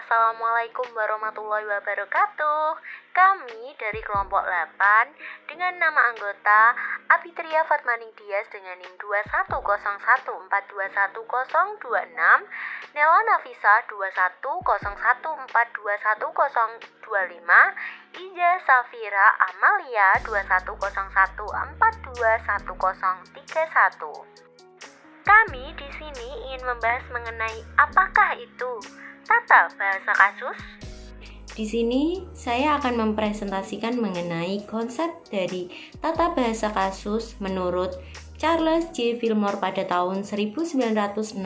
Assalamualaikum warahmatullahi wabarakatuh. Kami dari kelompok 8 dengan nama anggota Abitria Fatmaning Dias dengan NIM 2101421026, Nela Nafisa 2101421025, Ija Safira Amalia 2101421031. Kami di sini ingin membahas mengenai apakah itu tata bahasa kasus. Di sini saya akan mempresentasikan mengenai konsep dari tata bahasa kasus menurut Charles J. Fillmore pada tahun 1968.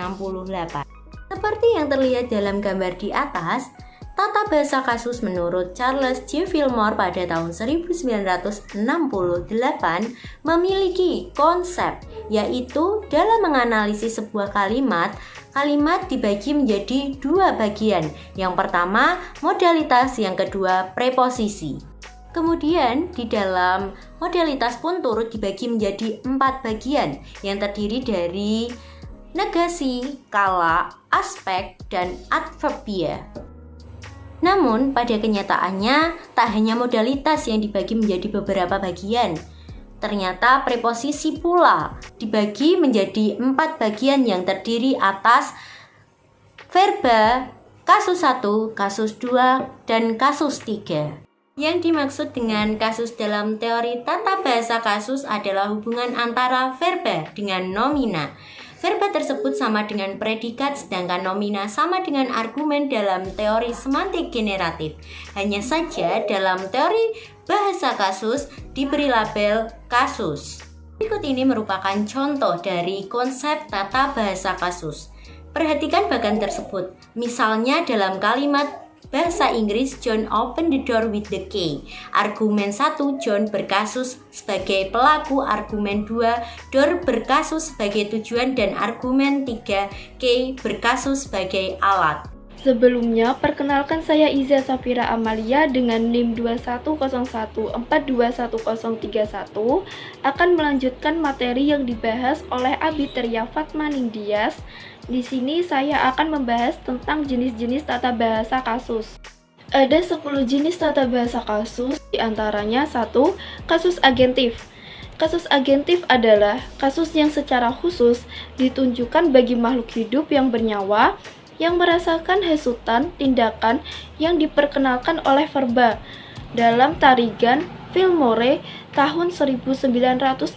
Seperti yang terlihat dalam gambar di atas, tata bahasa kasus menurut Charles J. Fillmore pada tahun 1968 memiliki konsep, yaitu dalam menganalisis sebuah kalimat dibagi menjadi dua bagian. Yang pertama, modalitas, yang kedua, preposisi. Kemudian, di dalam modalitas pun turut dibagi menjadi 4 bagian yang terdiri dari negasi, kala, aspek, dan adverbia. Namun, pada kenyataannya, tak hanya modalitas yang dibagi menjadi beberapa bagian. Ternyata preposisi pula dibagi menjadi 4 bagian yang terdiri atas verba, kasus 1, kasus 2, dan kasus 3. Yang dimaksud dengan kasus dalam teori tata bahasa kasus adalah hubungan antara verba dengan nomina. Verba tersebut sama dengan predikat, sedangkan nomina sama dengan argumen dalam teori semantik generatif. Hanya saja dalam teori bahasa kasus diberi label kasus. Berikut ini merupakan contoh dari konsep tata bahasa kasus. Perhatikan bagian tersebut. Misalnya dalam kalimat bahasa Inggris, John opened the door with the key. Argumen 1, John berkasus sebagai pelaku. Argumen 2, door berkasus sebagai tujuan. Dan argumen 3, key berkasus sebagai alat. Sebelumnya, perkenalkan saya Iza Safira Amalia dengan NIM 2101421031 akan melanjutkan materi yang dibahas oleh Abitria Fatmaning Dias. Di sini saya akan membahas tentang jenis-jenis tata bahasa kasus. Ada 10 jenis tata bahasa kasus, diantaranya 1. Kasus agentif. Kasus agentif adalah kasus yang secara khusus ditunjukkan bagi makhluk hidup yang bernyawa yang merasakan hasutan tindakan yang diperkenalkan oleh verba. Dalam tarigan Fillmore tahun 1968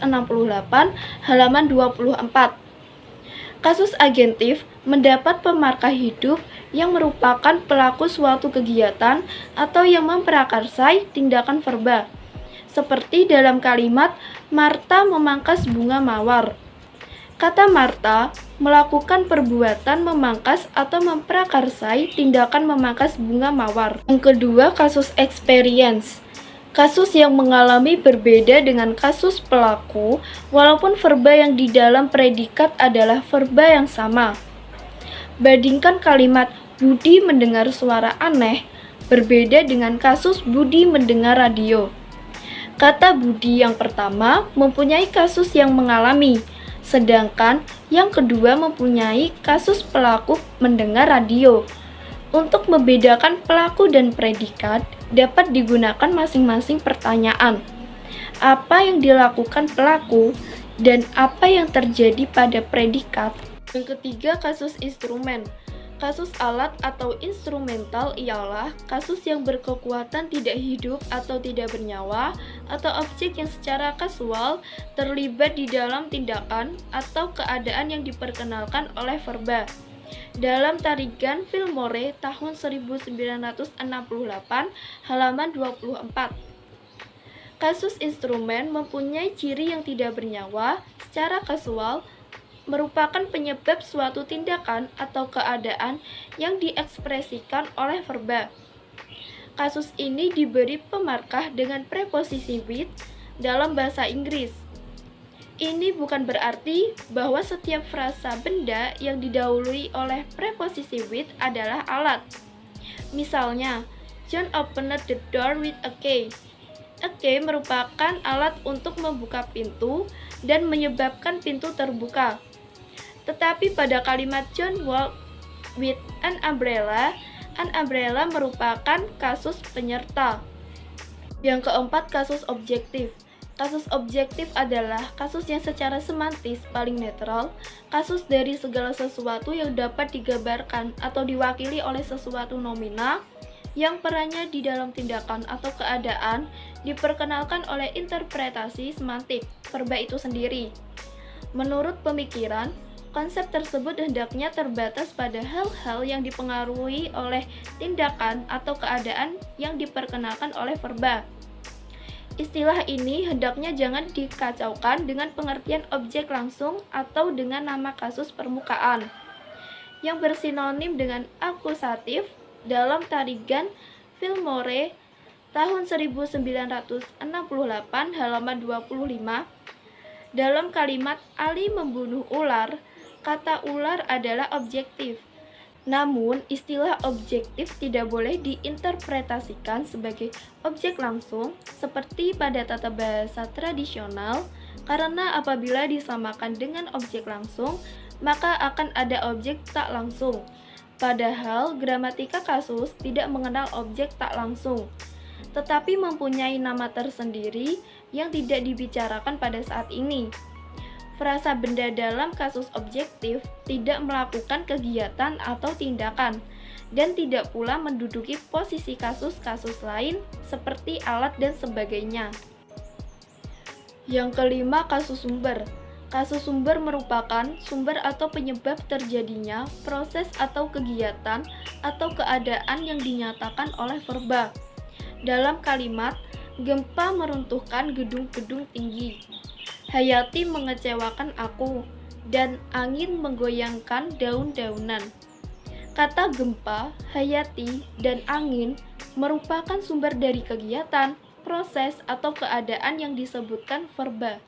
halaman 24. Kasus agentif mendapat pemarkah hidup yang merupakan pelaku suatu kegiatan atau yang memprakarsai tindakan verba. Seperti dalam kalimat Marta memangkas bunga mawar. Kata Marta melakukan perbuatan memangkas atau memprakarsai tindakan memangkas bunga mawar. Yang kedua, kasus experience. Kasus yang mengalami berbeda dengan kasus pelaku, walaupun verba yang di dalam predikat adalah verba yang sama. Bandingkan kalimat Budi mendengar suara aneh berbeda dengan kasus Budi mendengar radio. Kata Budi yang pertama mempunyai kasus yang mengalami, sedangkan yang kedua mempunyai kasus pelaku mendengar radio. Untuk membedakan pelaku dan predikat dapat digunakan masing-masing pertanyaan. Apa yang dilakukan pelaku dan apa yang terjadi pada predikat? Yang ketiga, kasus instrumen. Kasus alat atau instrumental ialah kasus yang berkekuatan tidak hidup atau tidak bernyawa atau objek yang secara kasual terlibat di dalam tindakan atau keadaan yang diperkenalkan oleh verba. Dalam tarigan Fillmore tahun 1968 halaman 24. Kasus instrumen mempunyai ciri yang tidak bernyawa secara kasual merupakan penyebab suatu tindakan atau keadaan yang diekspresikan oleh verba. Kasus ini diberi pemarkah dengan preposisi with dalam bahasa Inggris. Ini bukan berarti bahwa setiap frasa benda yang didahului oleh preposisi with adalah alat. Misalnya, John opened the door with a key. A key merupakan alat untuk membuka pintu dan menyebabkan pintu terbuka. Tetapi pada kalimat John walked with an umbrella, An umbrella merupakan kasus penyerta. Yang keempat, kasus objektif. Kasus objektif adalah kasus yang secara semantis paling netral, kasus dari segala sesuatu yang dapat digambarkan atau diwakili oleh sesuatu nomina yang perannya di dalam tindakan atau keadaan diperkenalkan oleh interpretasi semantik verba itu sendiri. Menurut pemikiran, konsep tersebut hendaknya terbatas pada hal-hal yang dipengaruhi oleh tindakan atau keadaan yang diperkenalkan oleh verba. Istilah ini hendaknya jangan dikacaukan dengan pengertian objek langsung atau dengan nama kasus permukaan yang bersinonim dengan akusatif dalam Tarigan Fillmore tahun 1968 halaman 25. Dalam kalimat Ali membunuh ular, kata ular adalah objektif. Namun, istilah objektif tidak boleh diinterpretasikan sebagai objek langsung seperti pada tata bahasa tradisional, karena apabila disamakan dengan objek langsung, maka akan ada objek tak langsung. Padahal, gramatika kasus tidak mengenal objek tak langsung, tetapi mempunyai nama tersendiri yang tidak dibicarakan pada saat ini. Frasa benda dalam kasus objektif tidak melakukan kegiatan atau tindakan, dan tidak pula menduduki posisi kasus-kasus lain seperti alat dan sebagainya. Yang kelima, kasus sumber. Kasus sumber merupakan sumber atau penyebab terjadinya proses atau kegiatan atau keadaan yang dinyatakan oleh verba. Dalam kalimat, gempa meruntuhkan gedung-gedung tinggi. Hayati mengecewakan aku, dan angin menggoyangkan daun-daunan. Kata gempa, hayati, dan angin merupakan sumber dari kegiatan, proses, atau keadaan yang disebutkan verba.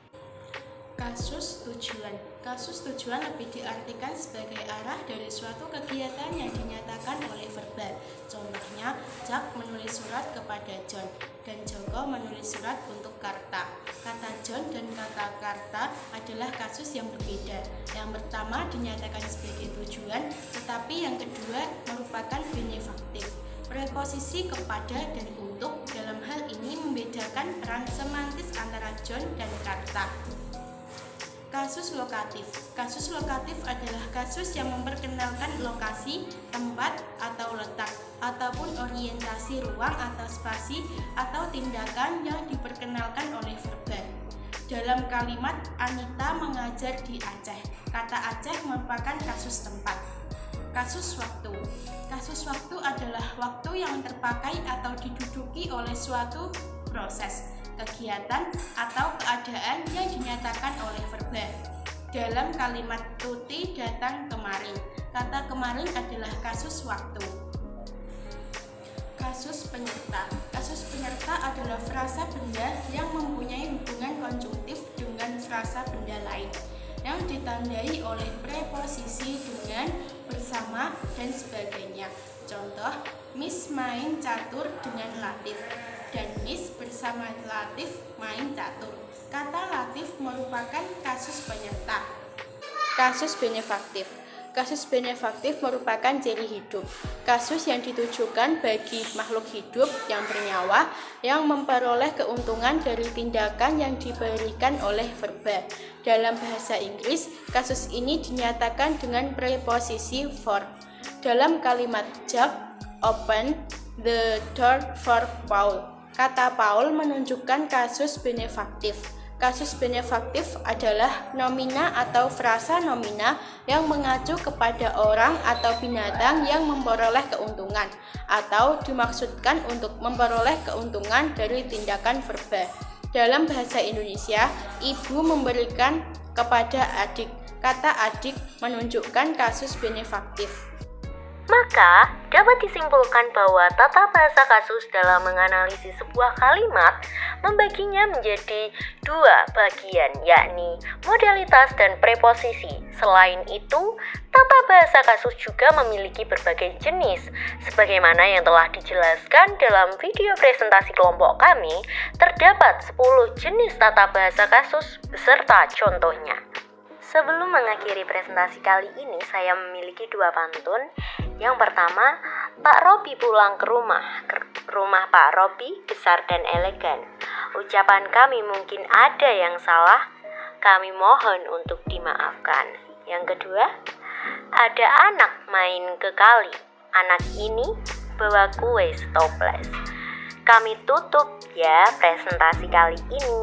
Kasus tujuan. Kasus tujuan lebih diartikan sebagai arah dari suatu kegiatan yang dinyatakan oleh verba. Contohnya, Jack menulis surat kepada John, dan Joko menulis surat untuk Karta. Kata John dan kata Karta adalah kasus yang berbeda. Yang pertama dinyatakan sebagai tujuan, tetapi yang kedua merupakan benefaktif. Preposisi kepada dan untuk dalam hal ini membedakan peran semantis antara John dan Karta. Kasus lokatif. Kasus lokatif adalah kasus yang memperkenalkan lokasi, tempat, atau letak, ataupun orientasi ruang atau spasi, atau tindakan yang diperkenalkan oleh verba. Dalam kalimat, Anita mengajar di Aceh. Kata Aceh merupakan kasus tempat. Kasus waktu. Kasus waktu adalah waktu yang terpakai atau diduduki oleh suatu proses, kegiatan, atau keadaan yang dinyatakan oleh verba. Dalam kalimat Tuti datang kemarin, kata kemarin adalah kasus waktu. Kasus penyerta. Kasus penyerta adalah frasa benda yang mempunyai hubungan konjungtif dengan frasa benda lain, yang ditandai oleh preposisi dengan, bersama, dan sebagainya. Contoh, Miss main catur dengan Latif, dan Miss bersama Latif main catur. Kata Latif merupakan kasus penyerta. Kasus benefaktif. Kasus benefaktif merupakan ciri hidup. Kasus yang ditujukan bagi makhluk hidup yang bernyawa yang memperoleh keuntungan dari tindakan yang diberikan oleh verba. Dalam bahasa Inggris, kasus ini dinyatakan dengan preposisi for. Dalam kalimat Jack open the door for Paul, kata Paul menunjukkan kasus benefaktif. Kasus benefaktif adalah nomina atau frasa nomina yang mengacu kepada orang atau binatang yang memperoleh keuntungan atau dimaksudkan untuk memperoleh keuntungan dari tindakan verba. Dalam bahasa Indonesia, ibu memberikan kepada adik. Kata adik menunjukkan kasus benefaktif. Maka, dapat disimpulkan bahwa tata bahasa kasus dalam menganalisis sebuah kalimat membaginya menjadi dua bagian, yakni modalitas dan preposisi. Selain itu, tata bahasa kasus juga memiliki berbagai jenis. Sebagaimana yang telah dijelaskan dalam video presentasi kelompok kami, terdapat 10 jenis tata bahasa kasus beserta contohnya. Sebelum mengakhiri presentasi kali ini, saya memiliki 2 pantun. Yang pertama, Pak Robi pulang ke rumah. Rumah Pak Robi besar dan elegan. Ucapan kami mungkin ada yang salah. Kami mohon untuk dimaafkan. Yang kedua, ada anak main ke kali. Anak ini bawa kue stoples. Kami tutup ya presentasi kali ini.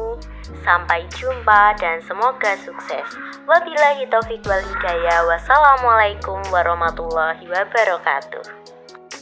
Sampai jumpa dan semoga sukses. Wabillahi taufiq wal hidayah. Wassalamualaikum warahmatullahi wabarakatuh.